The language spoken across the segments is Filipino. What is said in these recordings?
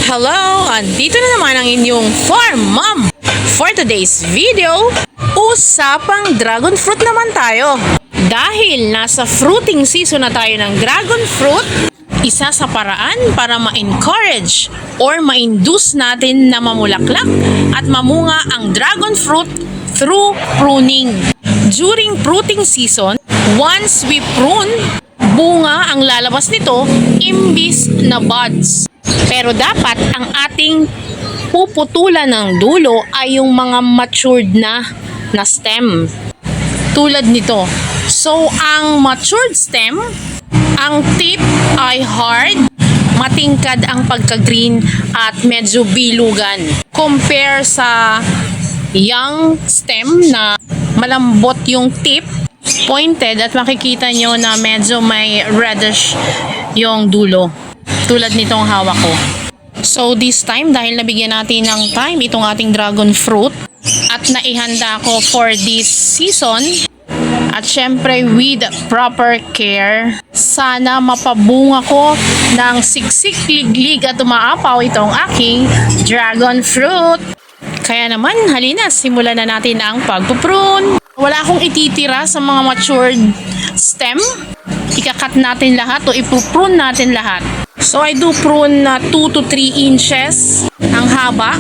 Hello! Andito na naman ang inyong farm mom. For today's video, usapang dragon fruit naman tayo. Dahil nasa fruiting season na tayo ng dragon fruit, isa sa paraan para ma-encourage or ma-induce natin na mamulaklak at mamunga ang dragon fruit through pruning. During fruiting season, once we prune, bunga ang lalabas nito imbis na buds. Pero dapat ang ating puputulan ng dulo ay yung mga matured na stem. Tulad nito. So, ang matured stem, ang tip ay hard, matingkad ang pagka-green at medyo bilugan. Compare sa young stem na malambot yung tip, pointed at makikita nyo na medyo may reddish yung dulo. Tulad nitong hawak ko. So this time, dahil nabigyan natin ng time itong ating dragon fruit at naihanda ko for this season, at syempre with proper care, sana mapabunga ko ng siksik, liglig at umaapaw itong aking dragon fruit. Kaya naman, halina, simulan na natin ang pagpuprune. Wala akong ititira sa mga matured stem. Ikakat natin lahat o ipuprune natin lahat. So I do prune na 2 to 3 inches ang haba.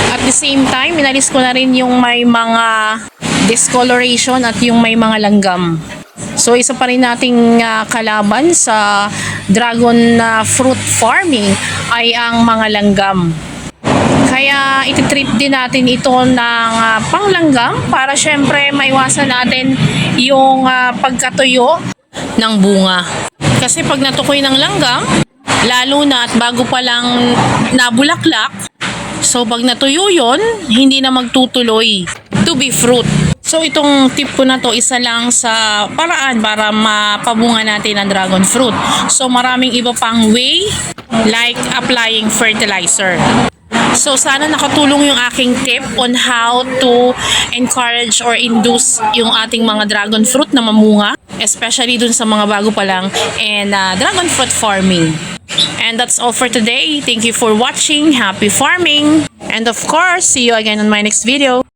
At the same time, inalis ko na rin yung may mga discoloration at yung may mga langgam. So isa pa rin nating kalaban sa dragon fruit farming ay ang mga langgam. Kaya ititrip din natin ito ng panglanggam para syempre maiwasan natin yung pagkatuyo ng bunga. Kasi pag natukoy ng langgam, lalo na at bago pa lang nabulaklak, so pag natuyo yun, hindi na magtutuloy to be fruit. So itong tip ko na to, isa lang sa paraan para mapabunga natin ang dragon fruit. So maraming iba pang way, like applying fertilizer. So sana nakatulong yung aking tip on how to encourage or induce yung ating mga dragon fruit na mamunga, especially dun sa mga bago pa lang and dragon fruit farming. And that's all for today. Thank you for watching. Happy farming! And of course, see you again on my next video.